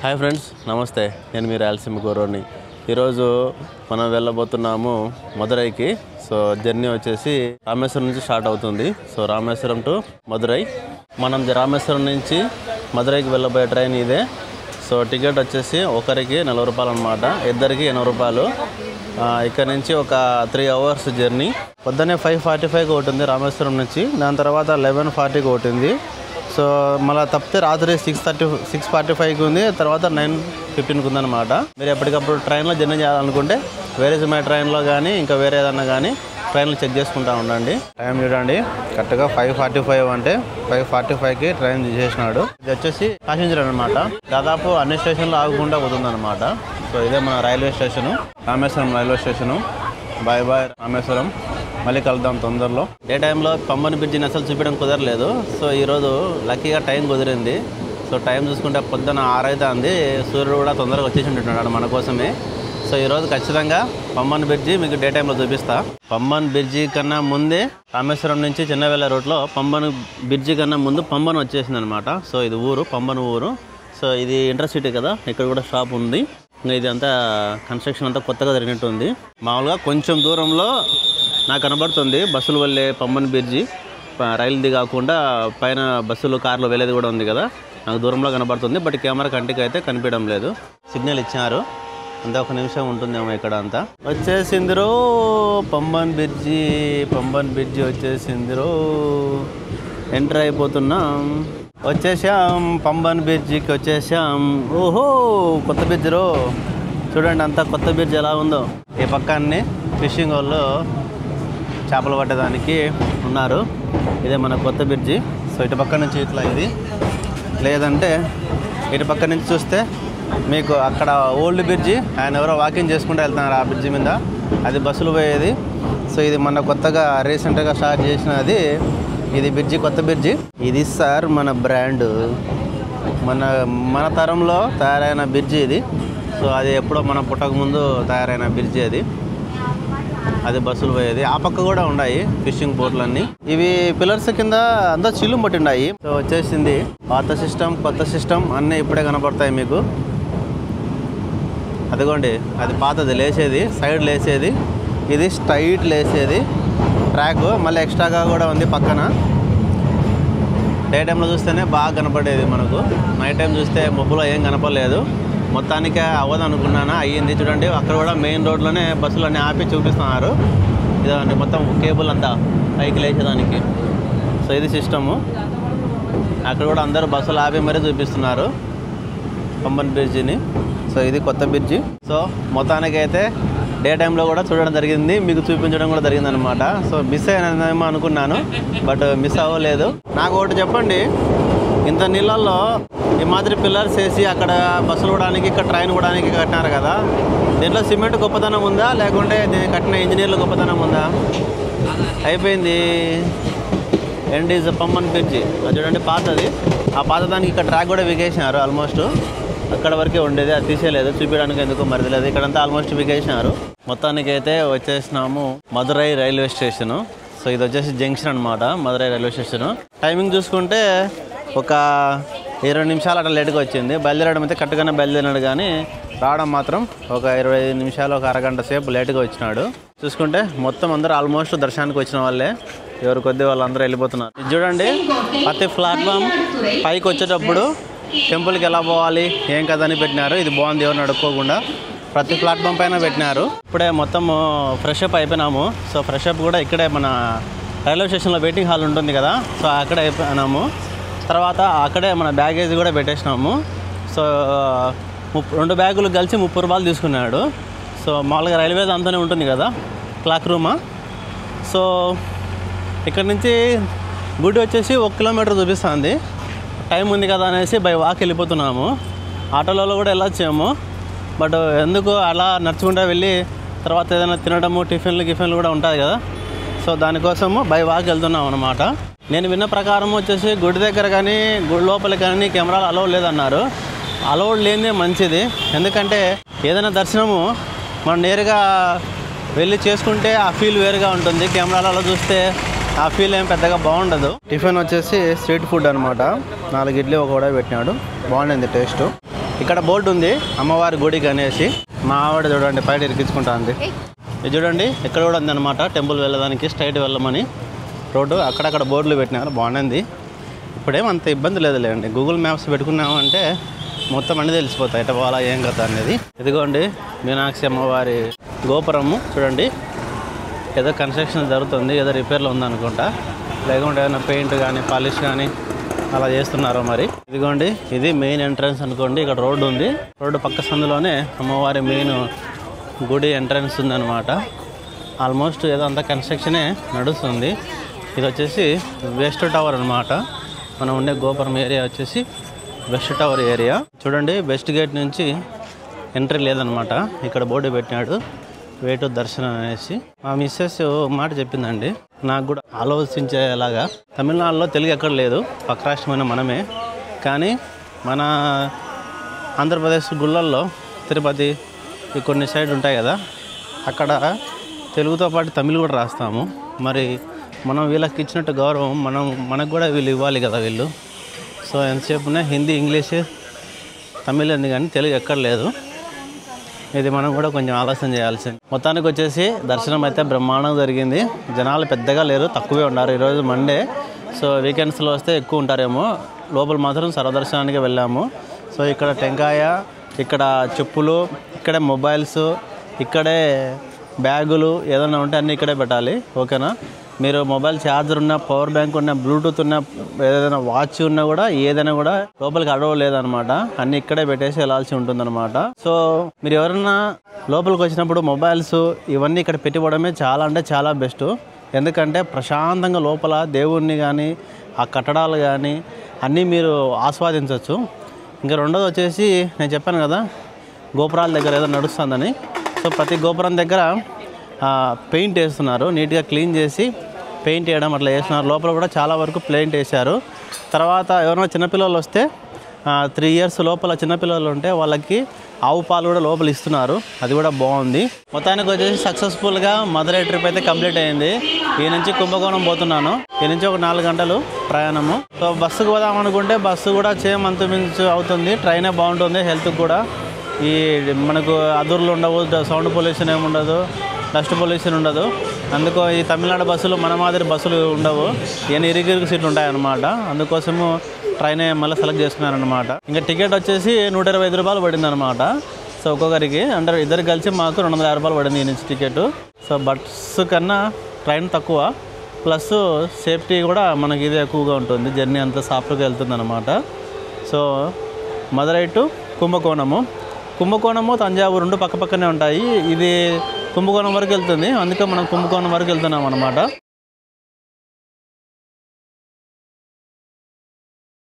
Hi friends, నమస్తే. నేను మీ రాయలసీమ గౌరవ్ని. ఈరోజు మనం వెళ్ళబోతున్నాము మదురైకి. సో జర్నీ వచ్చేసి రామేశ్వరం నుంచి స్టార్ట్ అవుతుంది. So Rameswaram to Madurai. మనం రామేశ్వరం నుంచి మదురైకి వెళ్ళబోయే ట్రైన్ ఇదే. సో టికెట్ వచ్చేసి ఒకరికి 40 రూపాయలు అనమాట, ఇద్దరికి 80 రూపాయలు. ఇక్కడ నుంచి ఒక 3 అవర్స్ జర్నీ. పొద్దున్నే 5:45కి ఒకటి ఉంది రామేశ్వరం నుంచి, దాని తర్వాత 11:40కి ఒకటి ఉంది. సో మళ్ళీ తప్పితే రాత్రి 6:45కి ఉంది, తర్వాత 9:15కి ఉందన్నమాట. మీరు ఎప్పటికప్పుడు ట్రైన్లో జర్నీ చేయాలనుకుంటే వేరే మై ట్రైన్లో కానీ ఇంకా వేరే ఏదన్నా కానీ ట్రైన్లు చెక్ చేసుకుంటూ ఉండండి. టైం చూడండి, కరెక్ట్గా 5:45 అంటే 5:45కి ట్రైన్ చేసినాడు. ఇది వచ్చేసి ప్యాసింజర్ అనమాట. దాదాపు అన్ని స్టేషన్లో ఆగకుండా పోతుందన్నమాట. సో ఇదే మన railway station, Rameswaram railway station. Bye bye Rameswaram, మళ్ళీ కలుద్దాం తొందరలో. డే టైంలో పంబన్ బ్రిడ్జిని అసలు చూపించడం కుదరలేదు. సో ఈరోజు లక్కీగా టైం కుదిరింది. సో టైం చూసుకుంటే పొద్దున్న 6 అవుతుంది. సూర్యుడు కూడా తొందరగా వచ్చేసి ఉంటున్నాడు మన కోసమే. సో ఈరోజు ఖచ్చితంగా పంబన్ బ్రిడ్జి మీకు డే టైంలో చూపిస్తా. పంబన్ బ్రిడ్జి కన్నా ముందే రామేశ్వరం నుంచి చిన్నవేళ్ళ రూట్లో పంబన్ బ్రిడ్జి కన్నా ముందు పంబన్ వచ్చేసింది అనమాట. సో ఇది ఊరు, పంబన్ ఊరు. సో ఇది ఇంటర్సిటీ కదా, ఇక్కడ కూడా షాప్ ఉంది. ఇది అంతా కన్స్ట్రక్షన్ అంతా కొత్తగా జరిగినట్టు ఉంది. మామూలుగా కొంచెం దూరంలో నాకు కనబడుతుంది బస్సులు వెళ్ళే పంబన్ బ్రిడ్జి. రైలుది కాకుండా పైన బస్సులు కార్లు వెళ్ళేది కూడా ఉంది కదా, నాకు దూరంలో కనబడుతుంది. బట్ కెమెరా కంటికి అయితే కనిపించడం లేదు. సిగ్నల్ ఇచ్చారు, అంతా 1 నిమిషం ఉంటుందేమో. ఇక్కడ అంతా వచ్చేసిందిరో పంబన్ బ్రిడ్జి. పంబన్ బ్రిడ్జి వచ్చేసిందిరో, ఎంటర్ అయిపోతున్నాం. వచ్చేసాం పంబన్ బ్రిడ్జికి, వచ్చేసాం. ఓహో, కొత్త బ్రిడ్జి రో, చూడండి అంతా కొత్త బ్రిడ్జ్ ఎలా ఉందో. ఈ పక్క అన్ని ఫిషింగ్ వాళ్ళు చేపలు పట్టడానికి ఉన్నారు. ఇదే మన కొత్త బ్రిడ్జి. సో ఇటు పక్క నుంచి ఇట్లా ఇది, లేదంటే ఇటు పక్క నుంచి చూస్తే మీకు అక్కడ ఓల్డ్ బ్రిడ్జి. ఆయన ఎవరో వాకింగ్ చేసుకుంటూ వెళ్తున్నారు ఆ బ్రిడ్జి మీద, అది బస్సులు పోయేది. సో ఇది మన కొత్తగా రీసెంట్గా స్టార్ట్ చేసినది ఇది బ్రిడ్జి, కొత్త బ్రిడ్జి. ఇది సార్ మన బ్రాండ్, మన తరంలో తయారైన బ్రిడ్జి ఇది. సో అది ఎప్పుడో మనం పుట్టక ముందు తయారైన బ్రిడ్జి అది బస్సులు పోయేది. ఆ పక్క కూడా ఉన్నాయి ఫిషింగ్ బోట్లన్నీ. ఇవి పిల్లర్స్ కింద అంతా చిల్లు పట్టిన్నాయి. సో వచ్చేసింది పాత సిస్టమ్, కొత్త సిస్టమ్ అన్నీ ఇప్పుడే కనపడతాయి మీకు. అదిగోండి, అది పాతది లేసేది, సైడ్ లేసేది. ఇది స్ట్రైట్ లేసేది ట్రాక్. మళ్ళీ ఎక్స్ట్రాగా కూడా ఉంది పక్కన. డే టైంలో చూస్తేనే బాగా కనపడేది మనకు, నైట్ టైం చూస్తే మబ్బులో ఏం కనపడలేదు. మొత్తానికి అవ్వదు అనుకున్నానా, అయ్యింది. చూడండి అక్కడ కూడా మెయిన్ రోడ్లోనే బస్సులు అన్నీ ఆపి చూపిస్తున్నారు. ఇదండి మొత్తం కేబుల్ అంతా పైకి లేచేదానికి. సో ఇది సిస్టము. అక్కడ కూడా అందరూ బస్సులు ఆపి మరీ చూపిస్తున్నారు పంబన్ బ్రిడ్జిని. సో ఇది కొత్త బ్రిడ్జి. సో మొత్తానికి అయితే డే టైంలో కూడా చూడడం జరిగింది, మీకు చూపించడం కూడా జరిగింది అనమాట. సో మిస్ అయినదేమో అనుకున్నాను, బట్ మిస్ అవ్వలేదు. నాకు ఒకటి చెప్పండి, ఇంత నీళ్ళల్లో ఈ మాదిరి పిల్లర్స్ వేసి అక్కడ బస్సులు కూడా ఇక్కడ ట్రైన్ కూడా కట్టినారు కదా, దీంట్లో సిమెంట్ గొప్పతనం ఉందా లేకుంటే దీన్ని కట్టిన ఇంజనీర్లు గొప్పతనం ఉందా? అయిపోయింది. End is Pamban bridge. అది చూడండి పాతది. ఆ పాతదానికి ఇక్కడ ట్రాక్ కూడా వికేసినారు. ఆల్మోస్ట్ అక్కడ వరకే ఉండేది, అది తీసేయలేదు, చూపించడానికి ఎందుకు మరిదిలేదు. ఇక్కడంతా ఆల్మోస్ట్ వికేసినారు. మొత్తానికి అయితే వచ్చేసినాము మదురై రైల్వే స్టేషను. సో ఇది వచ్చేసి జంక్షన్ అనమాట, మదురై రైల్వే స్టేషను. టైమింగ్ చూసుకుంటే ఒక 20 నిమిషాలు అట్లా లేట్గా వచ్చింది. బయలుదేరడం అయితే కరెక్ట్గానే బయలుదేరినాడు, కానీ రావడం మాత్రం ఒక 25 నిమిషాలు, ఒక అరగంట సేపు లేట్గా వచ్చినాడు. చూసుకుంటే మొత్తం అందరూ ఆల్మోస్ట్ దర్శనానికి వచ్చిన వాళ్ళే, ఎవరు కొద్ది వాళ్ళందరూ వెళ్ళిపోతున్నారు. ఇది చూడండి, ప్రతి ప్లాట్ఫామ్ పైకి వచ్చేటప్పుడు టెంపుల్కి ఎలా పోవాలి ఏం కదా అని పెట్టినారు. ఇది బాగుంది, ఎవరిని అడుక్కోకుండా ప్రతి ప్లాట్ఫామ్ పైన పెట్టినారు. ఇప్పుడే మొత్తం ఫ్రెష్ అప్ అయిపోయినాము. సో ఫ్రెష్ అప్ కూడా ఇక్కడే మన రైల్వే స్టేషన్లో వెయిటింగ్ హాల్ ఉంటుంది కదా, సో అక్కడే అయిపోయినాము. తర్వాత అక్కడే మన బ్యాగేజ్ కూడా పెట్టేసినాము. సో 2 బ్యాగులు కలిసి 30 రూపాయలు తీసుకున్నాడు. సో మామూలుగా రైల్వేస్ అంతానే ఉంటుంది కదా క్లాక్ రూమా. సో ఇక్కడ నుంచి గుడి వచ్చేసి 1 కిలోమీటర్ చూపిస్తుంది. టైం ఉంది కదా అనేసి బై వాక్ వెళ్ళిపోతున్నాము. ఆటోలలో కూడా వెళ్ళొచ్చాము, బట్ ఎందుకు అలా నడుచుకుంటూ వెళ్ళి తర్వాత ఏదైనా తినడము, టిఫిన్లు కూడా ఉంటుంది కదా, సో దానికోసము బై వాక్ వెళ్తున్నాం అనమాట. నేను విన్న ప్రకారం వచ్చేసి గుడి దగ్గర కానీ గుడి లోపల కానీ కెమెరాలు అలౌడ్ లేదన్నారు. అలౌడ్ లేనిదే మంచిది, ఎందుకంటే ఏదైనా దర్శనము మనం నేరుగా వెళ్ళి చేసుకుంటే ఆ ఫీల్ వేరుగా ఉంటుంది. కెమెరాలలో చూస్తే ఆ ఫీల్ ఏం పెద్దగా బాగుండదు. టిఫిన్ వచ్చేసి స్ట్రీట్ ఫుడ్ అనమాట. 4 ఇడ్లీ ఒక వడ పెట్టినాడు, బాగుండింది టేస్ట్. ఇక్కడ బోర్డు ఉంది అమ్మవారి గుడికి అనేసి. మా ఆవిడ చూడండి బయట ఇరికించుకుంటా ఉంది. ఇది చూడండి ఇక్కడ కూడా ఉంది అనమాట, టెంపుల్ వెళ్ళడానికి స్ట్రైట్ వెళ్ళమని రోడ్డు. అక్కడక్కడ బోర్డులు పెట్టినారు, బాగుంది. ఇప్పుడేం అంత ఇబ్బంది లేదులేండి, గూగుల్ మ్యాప్స్ పెట్టుకున్నామంటే మొత్తం అన్నీ తెలిసిపోతాయి ఎట్ట పోవాలా ఏం కదా అనేది. ఇదిగోండి మీనాక్షి అమ్మవారి గోపురము చూడండి. ఏదో కన్స్ట్రక్షన్ జరుగుతుంది, ఏదో రిపేర్లో ఉందనుకుంటా, లేకుంటే ఏదైనా పెయింట్ కానీ పాలిష్ కానీ అలా చేస్తున్నారో మరి. ఇదిగోండి ఇది మెయిన్ ఎంట్రన్స్ అనుకోండి. ఇక్కడ రోడ్డు ఉంది, రోడ్డు పక్క సందులోనే అమ్మవారి మెయిన్ గుడి ఎంట్రన్స్ ఉందన్నమాట. ఆల్మోస్ట్ ఏదో అంత కన్స్ట్రక్షనే నడుస్తుంది. ఇది వచ్చేసి వెస్ట్ టవర్ అనమాట. మనం ఉండే గోపురం ఏరియా వచ్చేసి వెస్ట్ టవర్ ఏరియా. చూడండి వెస్ట్ గేట్ నుంచి ఎంట్రీ లేదనమాట, ఇక్కడ బోర్డు పెట్టినాడు వేటు దర్శనం అనేసి. మా మిస్సెస్ మాట చెప్పిందండి నాకు కూడా ఆలోచించేలాగా, తమిళనాడులో తెలుగు ఎక్కడ లేదు, పక్క రాష్ట్రమైన మనమే, కానీ మన ఆంధ్రప్రదేశ్ గుళ్ళల్లో తిరుపతి ఈ కొన్ని సైడ్ ఉంటాయి కదా, అక్కడ తెలుగుతో పాటు తమిళ్ కూడా రాస్తాము. మరి మనం వీళ్ళకి ఇచ్చినట్టు గౌరవం మనకు కూడా వీళ్ళు ఇవ్వాలి కదా వీళ్ళు. సో ఎంతసేపునే హిందీ ఇంగ్లీష్ తమిళ్ ఉంది కానీ తెలుగు ఎక్కడ లేదు. ఇది మనం కూడా కొంచెం ఆలోచన చేయాల్సింది. మొత్తానికి వచ్చేసి దర్శనం అయితే బ్రహ్మాండంగా జరిగింది. జనాలు పెద్దగా లేరు, తక్కువే ఉన్నారు. ఈరోజు మండే, సో వీకెండ్స్లో వస్తే ఎక్కువ ఉంటారేమో. లోపల మాత్రం సర్వదర్శనానికి వెళ్ళాము. సో ఇక్కడ టెంకాయ, ఇక్కడ చెప్పులు, ఇక్కడే మొబైల్స్, ఇక్కడే బ్యాగులు ఏదైనా ఉంటే అన్నీ ఇక్కడే పెట్టాలి, ఓకేనా. మీరు మొబైల్ ఛార్జర్ ఉన్న, పవర్ బ్యాంక్ ఉన్న, బ్లూటూత్ ఉన్న, ఏదైనా వాచ్ ఉన్నా కూడా ఏదైనా కూడా లోపలికి అడవలేదన్నమాట. అన్ని ఇక్కడే పెట్టేసి వెళ్ళాల్సి ఉంటుందన్నమాట. సో మీరు ఎవరన్నా లోపలికి వచ్చినప్పుడు మొబైల్స్ ఇవన్నీ ఇక్కడ పెట్టుకోవడమే చాలా అంటే చాలా బెస్ట్. ఎందుకంటే ప్రశాంతంగా లోపల దేవుణ్ణి కానీ ఆ కట్టడాలు కానీ అన్నీ మీరు ఆస్వాదించవచ్చు. ఇంకా రెండోది వచ్చేసి నేను చెప్పాను కదా గోపురాల దగ్గర ఏదో నడుస్తుందని. సో ప్రతి గోపురం దగ్గర పెయింట్ వేస్తున్నారు, నీట్గా క్లీన్ చేసి పెయింట్ వేయడం అట్లా వేస్తున్నారు. లోపల కూడా చాలా వరకు పెయింట్ వేశారు. తర్వాత ఎవరైనా చిన్నపిల్లలు వస్తే 3 years లోపల చిన్నపిల్లలు ఉంటే వాళ్ళకి ఆవు పాలు కూడా లోపల ఇస్తున్నారు, అది కూడా బాగుంది. మొత్తానికి వచ్చేసి సక్సెస్ఫుల్గా మధురై ట్రిప్ అయితే కంప్లీట్ అయింది. ఈ నుంచి కుంభకోణం పోతున్నాను, ఈ నుంచి ఒక 4 గంటలు ప్రయాణము. సో బస్సుకు పోదాం అనుకుంటే బస్సు కూడా సేమ్ అంతమించు అవుతుంది, ట్రైనే బాగుంటుంది హెల్త్కి కూడా. ఈ మనకు అదుర్లు ఉండవు, సౌండ్ పొల్యూషన్ ఏమి ఉండదు, డస్ట్ పొల్యూషన్ ఉండదు. అందుకో ఈ తమిళనాడు బస్సులు మన మాదిరి బస్సులు ఉండవు, ఇవన్నీ ఇరుగు సీట్లు ఉంటాయన్నమాట. అందుకోసము ట్రైనే మళ్ళీ సెలెక్ట్ చేసుకున్నాను అనమాట. ఇంకా టికెట్ వచ్చేసి 125 రూపాయలు పడింది అనమాట. సో ఒక్కొక్కరికి అంటే ఇద్దరు కలిసి మాకు 250 రూపాయలు పడింది ఈ నుంచి టికెట్. సో బస్సు కన్నా ట్రైన్ తక్కువ, ప్లస్ సేఫ్టీ కూడా మనకి ఇది ఎక్కువగా ఉంటుంది, జర్నీ అంతా సాఫ్ట్గా వెళ్తుంది అనమాట. సో మధురై టు కుంభకోణము తంజావూరు 2 పక్కనే ఉంటాయి. ఇది కుంభకోణం వరకు వెళ్తుంది, అందుకే మనం కుంభకోణం వరకు వెళ్తున్నాం అనమాట.